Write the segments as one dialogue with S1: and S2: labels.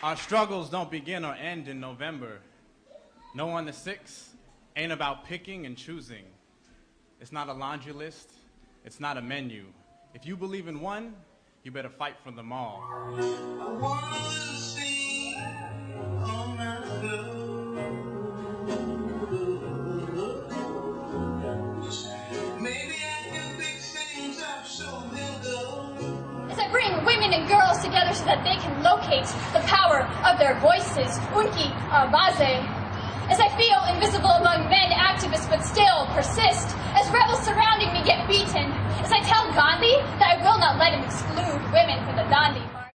S1: Our struggles don't begin or end in November. No on the 6th ain't about picking and choosing. It's not a laundry list. It's not a menu. If you believe in one, you better fight for them all. I wanna see all my maybe I can fix things up so they'll go.
S2: As I bring women and girls together so that they can locate the power of their voices, Unki Baze. As I feel invisible among men activists but still persist, as rebels surrounding me get beaten, as I tell Gandhi that I will not let him exclude women from the Dandi March.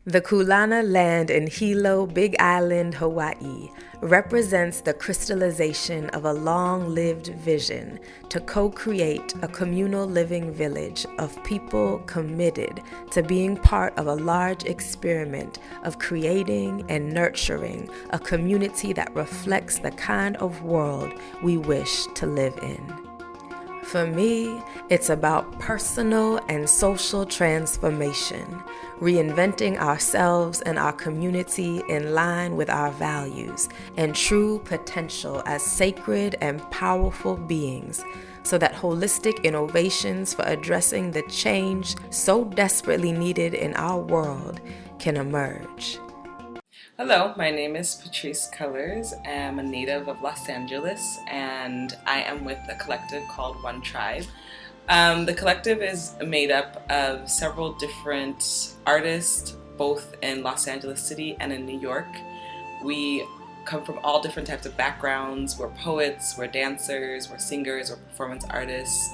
S3: The Kulana land in Hilo, Big Island, Hawaii, represents the crystallization of a long-lived vision to co-create a communal living village of people committed to being part of a large experiment of creating and nurturing a community that reflects the kind of world we wish to live in. For me, it's about personal and social transformation, reinventing ourselves and our community in line with our values and true potential as sacred and powerful beings, so that holistic innovations for addressing the change so desperately needed in our world can emerge.
S4: Hello, my name is Patrice Colors. I'm a native of Los Angeles, and I am with a collective called One Tribe. The collective is made up of several different artists, both in Los Angeles City and in New York. We come from all different types of backgrounds. We're poets, we're dancers, we're singers, we're performance artists.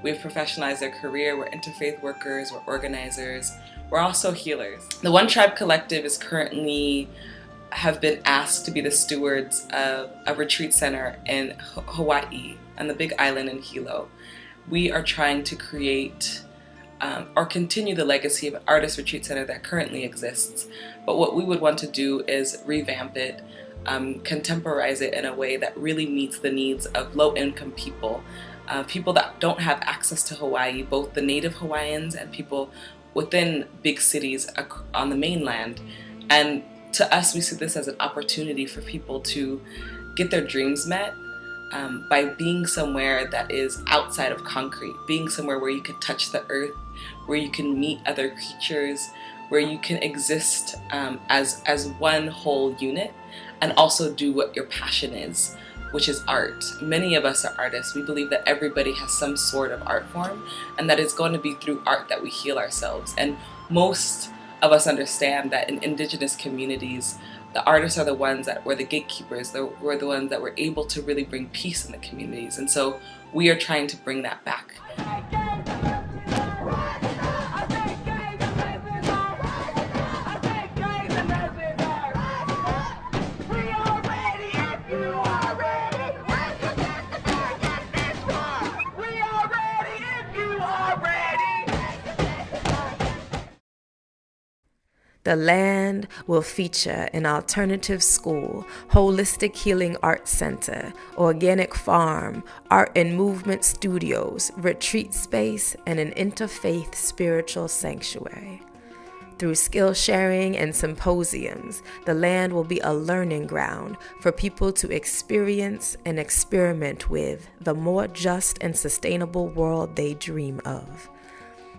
S4: We've professionalized their career, we're interfaith workers, we're organizers. We're also healers. The One Tribe Collective is currently have been asked to be the stewards of a retreat center in Hawaii on the Big Island in Hilo. We are trying to create or continue the legacy of an artist retreat center that currently exists. But what we would want to do is revamp it, contemporize it in a way that really meets the needs of low-income people, people that don't have access to Hawaii, both the native Hawaiians and people within big cities on the mainland. And to us, we see this as an opportunity for people to get their dreams met by being somewhere that is outside of concrete, being somewhere where you can touch the earth, where you can meet other creatures, where you can exist as one whole unit and also do what your passion is, which is art. Many of us are artists. We believe that everybody has some sort of art form, and that it's going to be through art that we heal ourselves. And most of us understand that in indigenous communities, the artists are the ones that were the gatekeepers. We're the ones that were able to really bring peace in the communities. And so we are trying to bring that back.
S3: The land will feature an alternative school, holistic healing arts center, organic farm, art and movement studios, retreat space, and an interfaith spiritual sanctuary. Through skill sharing and symposiums, the land will be a learning ground for people to experience and experiment with the more just and sustainable world they dream of.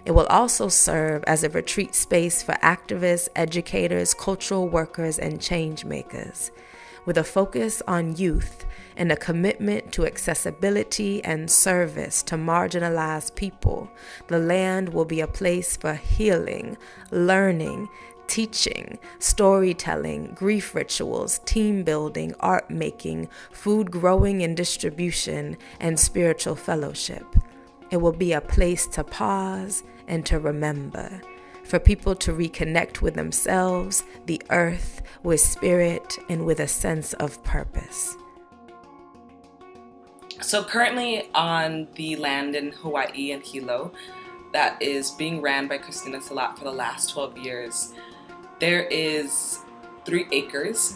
S3: It will also serve as a retreat space for activists, educators, cultural workers, and change makers, with a focus on youth and a commitment to accessibility and service to marginalized people. The land will be a place for healing, learning, teaching, storytelling, grief rituals, team building, art making, food growing and distribution, and spiritual fellowship. It will be a place to pause and to remember, for people to reconnect with themselves, the earth, with spirit, and with a sense of purpose.
S4: So currently on the land in Hawaii and Hilo that is being ran by Christina Salat for the last 12 years, there is 3 acres,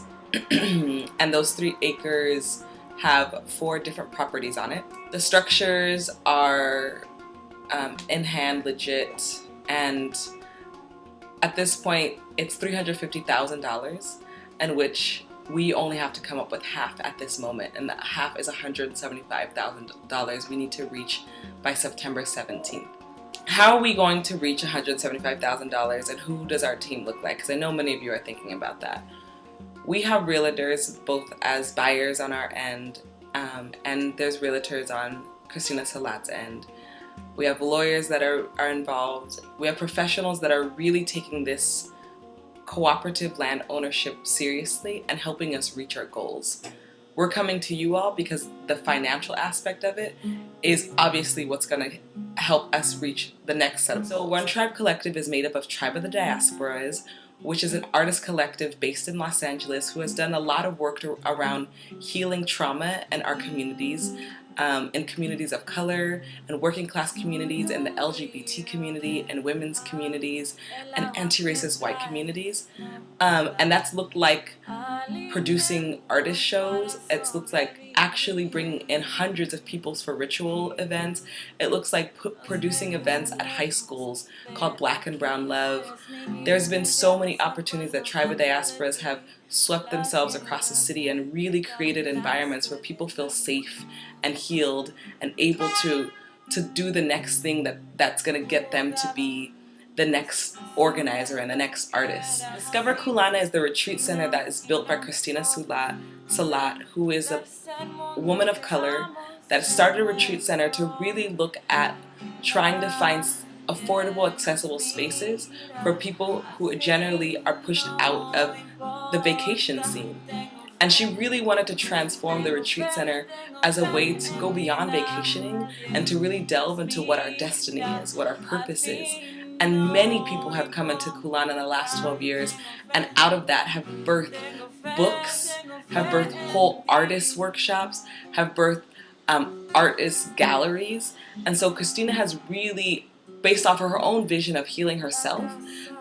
S4: and those 3 acres have 4 different properties on it. The structures are in hand legit, and at this point, it's $350,000, in which we only have to come up with half at this moment, and that half is $175,000 we need to reach by September 17th. How are we going to reach $175,000, and who does our team look like? Because I know many of you are thinking about that. We have realtors both as buyers on our end, and there's realtors on Christina Salat's end. We have lawyers that are involved. We have professionals that are really taking this cooperative land ownership seriously and helping us reach our goals. We're coming to you all because the financial aspect of it is obviously what's going to help us reach the next set of goals. So One Tribe Collective is made up of Tribe of the Diasporas, which is an artist collective based in Los Angeles who has done a lot of work around healing trauma in our communities, in communities of color and working class communities, and the LGBT community and women's communities and anti-racist white communities. And that's looked like producing artist shows. It's looked like actually bringing in hundreds of people for ritual events. It looks like producing events at high schools called Black and Brown Love. There's been so many opportunities that Tribe of Diasporas have swept themselves across the city and really created environments where people feel safe and healed and able to do the next thing that's going to get them to be the next organizer and the next artist. Discover Kulana is the retreat center that is built by Christina Salat, who is a woman of color that started a retreat center to really look at trying to find affordable, accessible spaces for people who generally are pushed out of the vacation scene. And she really wanted to transform the retreat center as a way to go beyond vacationing and to really delve into what our destiny is, what our purpose is. And many people have come into Kulana in the last 12 years, and out of that have birthed books, have birthed whole artist workshops, have birthed artist galleries. And so Christina has really, based off of her own vision of healing herself,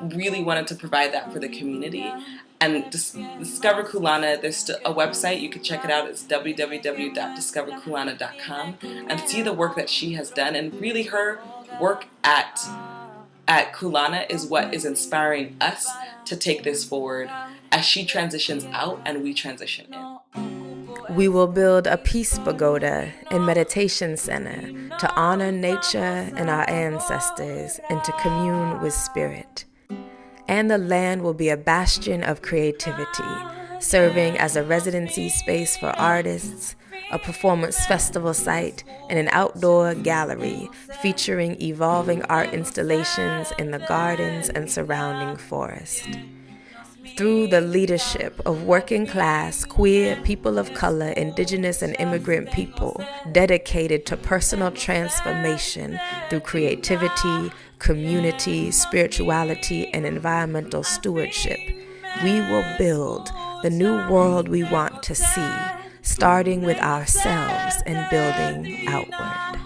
S4: really wanted to provide that for the community. And Discover Kulana, there's a website, you can check it out, it's www.discoverkulana.com, and see the work that she has done. And really her work at Kulana is what is inspiring us to take this forward as she transitions out and we transition in.
S3: We will build a peace pagoda and meditation center to honor nature and our ancestors and to commune with spirit. And the land will be a bastion of creativity, serving as a residency space for artists, a performance festival site, and an outdoor gallery featuring evolving art installations in the gardens and surrounding forest. Through the leadership of working class, queer, people of color, indigenous, and immigrant people dedicated to personal transformation through creativity, community, spirituality, and environmental stewardship, we will build the new world we want to see, starting with ourselves and building outward.